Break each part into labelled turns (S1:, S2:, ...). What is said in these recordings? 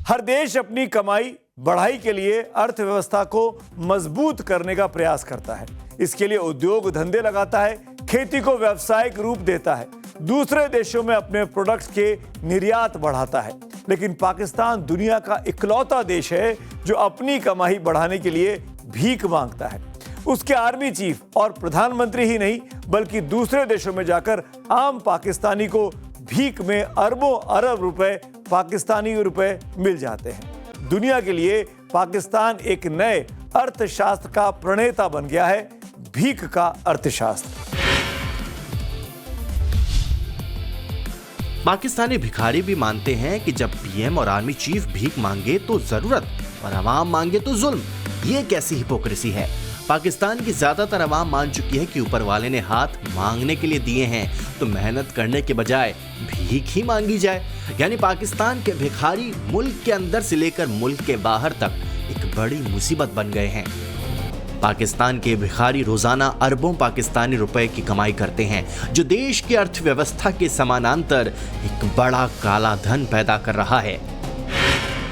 S1: हर देश अपनी कमाई बढ़ाई के लिए अर्थव्यवस्था को मजबूत करने का प्रयास करता है। इसके लिए उद्योग धंधे लगाता है, खेती को व्यावसायिक रूप देता है, दूसरे देशों में अपने प्रोडक्ट्स के निर्यात बढ़ाता है। लेकिन पाकिस्तान दुनिया का इकलौता देश है जो अपनी कमाई बढ़ाने के लिए भीख मांगता है। उसके आर्मी चीफ और प्रधानमंत्री ही नहीं बल्कि दूसरे देशों में जाकर आम पाकिस्तानी को भीख में अरबों अरब रुपए पाकिस्तानी रुपए मिल जाते हैं। दुनिया के लिए पाकिस्तान एक नए अर्थशास्त्र का प्रणेता बन गया है, भीख का अर्थशास्त्र।
S2: पाकिस्तानी भिखारी भी मानते हैं कि जब पीएम और आर्मी चीफ भीख मांगे तो जरूरत और अवाम मांगे तो जुल्म। ये कैसी हिपोक्रेसी है। पाकिस्तान की ज्यादातर अवाम मान चुकी है कि ऊपर वाले ने हाथ मांगने के लिए दिए हैं तो मेहनत करने के बजाय भीख ही मांगी जाए। यानी पाकिस्तान के भिखारी मुल्क के अंदर से लेकर मुल्क के बाहर तक एक बड़ी मुसीबत बन गए हैं। पाकिस्तान के भिखारी रोजाना अरबों पाकिस्तानी रुपए की कमाई करते हैं जो देश की अर्थव्यवस्था के समानांतर एक बड़ा काला धन पैदा कर रहा है।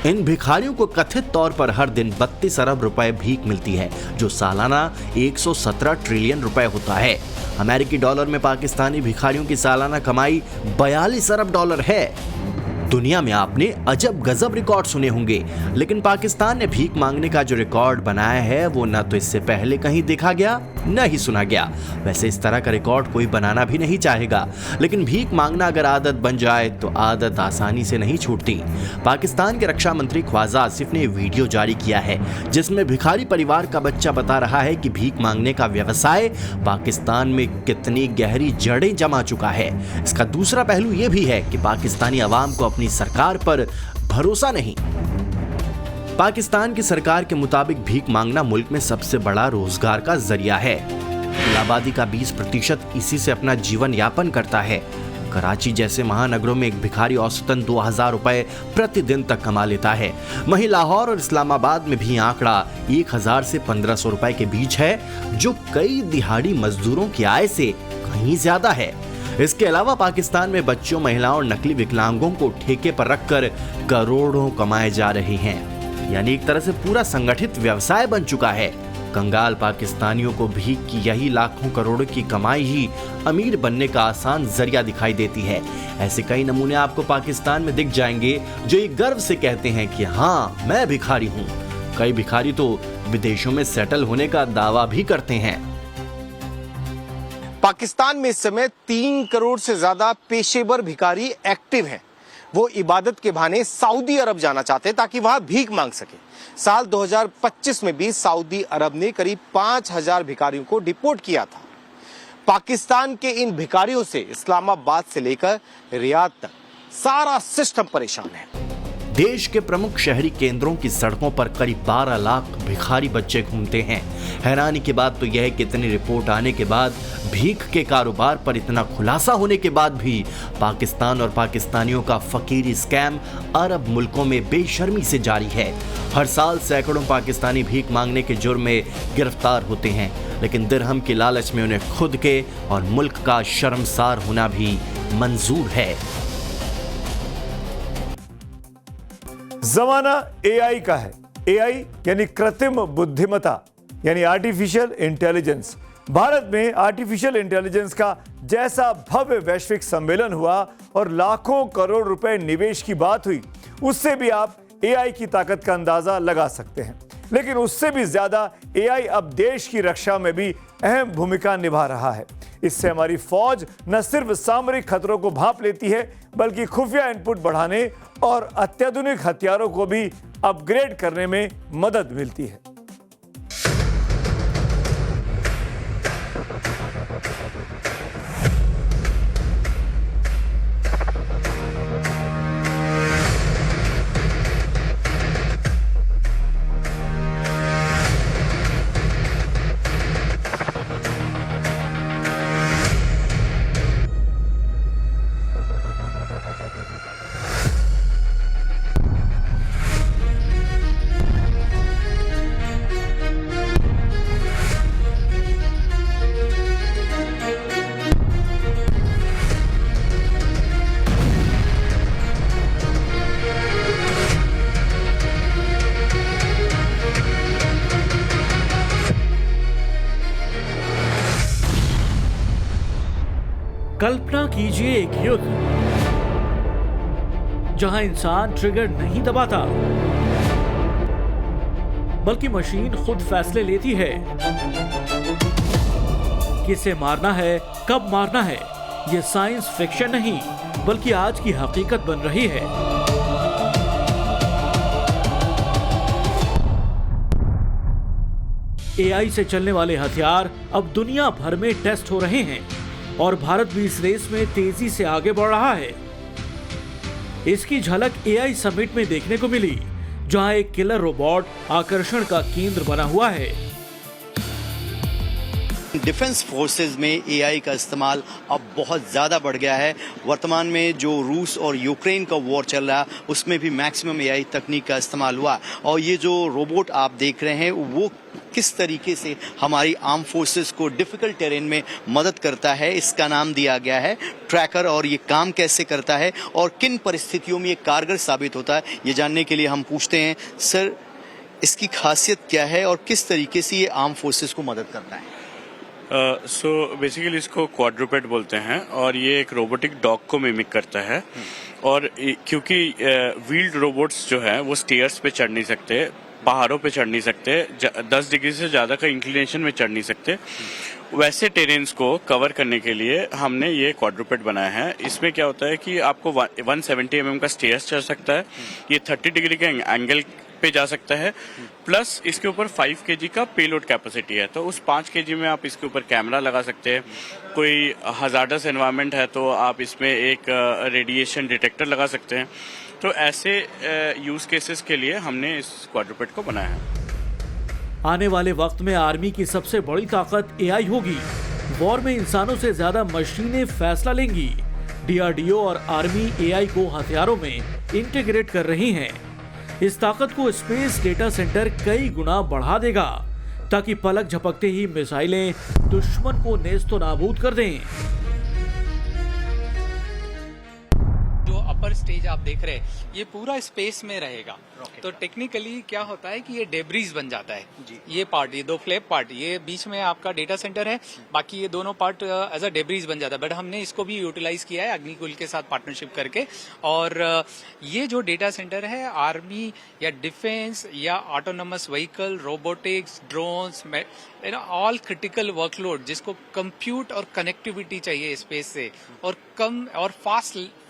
S2: इन भिखारियों को कथित तौर पर हर दिन 32 अरब रुपए भीख मिलती है जो सालाना 117 ट्रिलियन रुपए होता है। अमेरिकी डॉलर में पाकिस्तानी भिखारियों की सालाना कमाई 42 अरब डॉलर है। दुनिया में आपने अजब गजब रिकॉर्ड सुने होंगे, लेकिन पाकिस्तान ने भीख मांगने का जो रिकॉर्ड बनाया है वो न तो इससे पहले कहीं देखा गया न ही सुना गया। वैसे इस तरह का रिकॉर्ड कोई बनाना भी नहीं चाहेगा, लेकिन भीख मांगना अगर आदत बन जाए तो आदत आसानी से नहीं छूटती। पाकिस्तान के रक्षा मंत्री ख्वाजा आसिफ ने वीडियो जारी किया है जिसमें भिखारी परिवार का बच्चा बता रहा है कि भीख मांगने का व्यवसाय पाकिस्तान में कितनी गहरी जड़ें जमा चुका है। इसका दूसरा पहलू यह भी है कि पाकिस्तानी अवाम को अपनी सरकार पर भरोसा नहीं। पाकिस्तान की सरकार के मुताबिक भीख मांगना मुल्क में सबसे बड़ा रोजगार का जरिया है। आबादी का 20% इसी से अपना जीवन यापन करता है। कराची जैसे महानगरों में एक भिखारी औसतन 2000 रुपए प्रतिदिन तक कमा लेता है। वहीं लाहौर और इस्लामाबाद में भी आंकड़ा 1000 से 1500 रुपए के बीच है जो कई दिहाड़ी मजदूरों की आय से कहीं ज्यादा है। इसके अलावा पाकिस्तान में बच्चों, महिलाओं और नकली विकलांगों को ठेके पर रखकर करोड़ों कमाए जा रहे हैं। यानी एक तरह से पूरा संगठित व्यवसाय बन चुका है। कंगाल पाकिस्तानियों को भीख की यही लाखों करोड़ों की कमाई ही अमीर बनने का आसान जरिया दिखाई देती है। ऐसे कई नमूने आपको पाकिस्तान में दिख जाएंगे जो ये गर्व से कहते हैं कि हाँ, मैं भिखारी हूँ। कई भिखारी तो विदेशों में सेटल होने का दावा भी करते हैं।
S3: पाकिस्तान में इस समय 3 करोड़ से ज्यादा पेशेवर भिखारी एक्टिव हैं। वो इबादत के बहाने सऊदी अरब जाना चाहते हैं ताकि वहां भीख मांग सके। साल 2025 में भी सऊदी अरब ने करीब 5000 भिखारियों को डिपोर्ट किया था। पाकिस्तान के इन भिखारियों से इस्लामाबाद से लेकर रियाद तक सारा सिस्टम परेशान है।
S2: देश के प्रमुख शहरी केंद्रों की सड़कों पर करीब 12 लाख भिखारी बच्चे घूमते हैं। हैरानी की बात तो यह है कि इतनी रिपोर्ट आने के बाद, भीख के कारोबार पर इतना खुलासा होने के बाद भी पाकिस्तान और पाकिस्तानियों का फकीरी स्कैम अरब मुल्कों में बेशर्मी से जारी है। हर साल सैकड़ों पाकिस्तानी भीख मांगने के जुर्म में गिरफ्तार होते हैं, लेकिन दिरहम के लालच में उन्हें खुद के और मुल्क का शर्मसार होना भी मंजूर है।
S1: जमाना एआई का है। एआई यानी कृत्रिम बुद्धिमत्ता यानी आर्टिफिशियल इंटेलिजेंस। भारत में आर्टिफिशियल इंटेलिजेंस का जैसा भव्य वैश्विक सम्मेलन हुआ और लाखों करोड़ रुपए निवेश की बात हुई, उससे भी आप एआई की ताकत का अंदाजा लगा सकते हैं। लेकिन उससे भी ज्यादा एआई अब देश की रक्षा में भी अहम भूमिका निभा रहा है। इससे हमारी फौज न सिर्फ सामरिक खतरों को भांप लेती है बल्कि खुफिया इनपुट बढ़ाने और अत्याधुनिक हथियारों को भी अपग्रेड करने में मदद मिलती है।
S4: कल्पना कीजिए एक युद्ध जहां इंसान ट्रिगर नहीं दबाता, बल्कि मशीन खुद फैसले लेती है किसे मारना है, कब मारना है। यह साइंस फिक्शन नहीं, बल्कि आज की हकीकत बन रही है। एआई से चलने वाले हथियार अब दुनिया भर में टेस्ट हो रहे हैं और भारत भी इस रेस में तेजी से आगे बढ़ रहा है। इसकी झलक एआई समिट में देखने को मिली, जहां एक किलर रोबोट आकर्षण का केंद्र बना हुआ है।
S5: डिफेंस फोर्सेस में एआई का इस्तेमाल अब बहुत ज़्यादा बढ़ गया है। वर्तमान में जो रूस और यूक्रेन का वॉर चल रहा है उसमें भी मैक्सिमम एआई तकनीक का इस्तेमाल हुआ और ये जो रोबोट आप देख रहे हैं वो किस तरीके से हमारी आर्म फोर्सेस को डिफिकल्ट टेरेन में मदद करता है, इसका नाम दिया गया है ट्रैकर। और ये काम कैसे करता है और किन परिस्थितियों में ये कारगर साबित होता है, ये जानने के लिए हम पूछते हैं सर इसकी खासियत क्या है और किस तरीके से ये आर्म फोर्सेस को मदद करता है।
S6: सो बेसिकली इसको क्वाड्रूपेड बोलते हैं और ये एक रोबोटिक डॉग को मिमिक करता है। और क्योंकि व्हील्ड रोबोट्स जो है वो स्टेयर्स पे चढ़ नहीं सकते, पहाड़ों पे चढ़ नहीं सकते, 10 डिग्री से ज़्यादा का इंक्लिनेशन में चढ़ नहीं सकते, वैसे टेरेन्स को कवर करने के लिए हमने ये क्वाड्रूपेड बनाया है। इसमें क्या होता है कि आपको 170 mm का स्टेयर्स चढ़ सकता है, ये 30 डिग्री के एंगल पे जा सकता है, प्लस इसके ऊपर 5 kg का पेलोड कैपेसिटी है। तो उस 5 kg में आप इसके ऊपर कैमरा लगा सकते हैं। कोई हजार्डस एनवायरनमेंट है तो आप इसमें एक रेडिएशन डिटेक्टर लगा सकते हैं। तो ऐसे यूज केसेस के लिए हमने इस क्वाड्रूपेड को बनाया है।
S4: आने वाले वक्त में आर्मी की सबसे बड़ी ताकत एआई होगी। वॉर में इंसानों से ज्यादा मशीनें फैसला लेंगी। डीआरडीओ और आर्मी एआई को हथियारों में इंटीग्रेट कर रही हैं। इस ताकत को स्पेस डेटा सेंटर कई गुना बढ़ा देगा, ताकि पलक झपकते ही मिसाइलें दुश्मन को नेस्तो नाबूद कर दें।
S7: जो अपर स्टेज आप देख रहे हैं ये पूरा स्पेस में रहेगा। तो टेक्निकली क्या होता है कि ये डेब्रीज बन जाता है जी। ये पार्ट, ये 2 फ्लैप पार्ट, ये बीच में आपका डेटा सेंटर है, बाकी ये दोनों पार्ट एज अ डेब्रीज बन जाता है। बट हमने इसको भी यूटिलाइज किया है अग्निकुल के साथ पार्टनरशिप करके। और ये जो डेटा सेंटर है आर्मी या डिफेंस या autonomous vehicle, robotics, drones, all critical workload जिसको कंप्यूट और कनेक्टिविटी चाहिए स्पेस से और कम और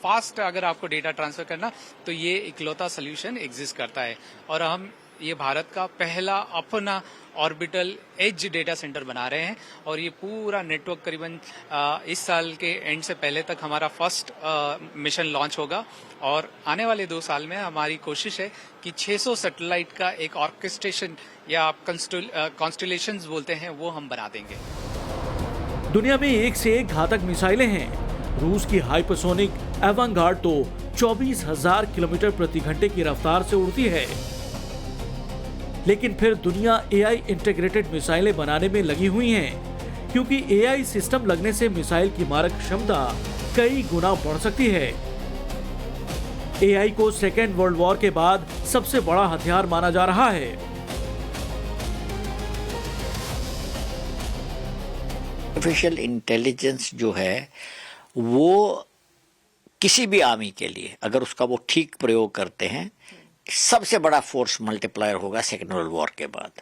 S7: फास्ट अगर आपको डेटा ट्रांसफर करना, तो ये इकलौता सोल्यूशन एग्जिस्ट करता है। और हम ये भारत का पहला अपना ऑर्बिटल एज डेटा सेंटर बना रहे हैं और ये पूरा नेटवर्क करीबन इस साल के एंड से पहले तक हमारा फर्स्ट मिशन लॉन्च होगा। और आने वाले 2 साल में हमारी कोशिश है कि 600 सैटेलाइट का एक ऑर्केस्ट्रेशन या आप कॉन्स्टेलेशंस बोलते हैं वो हम बना देंगे।
S4: दुनिया में एक से एक घातक मिसाइलें हैं। रूस की हाइपरसोनिक एवांगार्ड तो 24,000 किलोमीटर प्रति घंटे की रफ्तार से उड़ती है। लेकिन फिर दुनिया एआई इंटीग्रेटेड मिसाइलें बनाने में लगी हुई है, क्योंकि एआई सिस्टम लगने से मिसाइल की मारक क्षमता कई गुना बढ़ सकती है। एआई को सेकेंड वर्ल्ड वॉर के बाद सबसे बड़ा हथियार माना जा रहा है।
S8: आर्टिफिशियल इंटेलिजेंस जो है वो किसी भी आर्मी के लिए अगर उसका वो ठीक प्रयोग करते हैं सबसे बड़ा फोर्स मल्टीप्लायर होगा सेकेंड वर्ल्ड वॉर के बाद।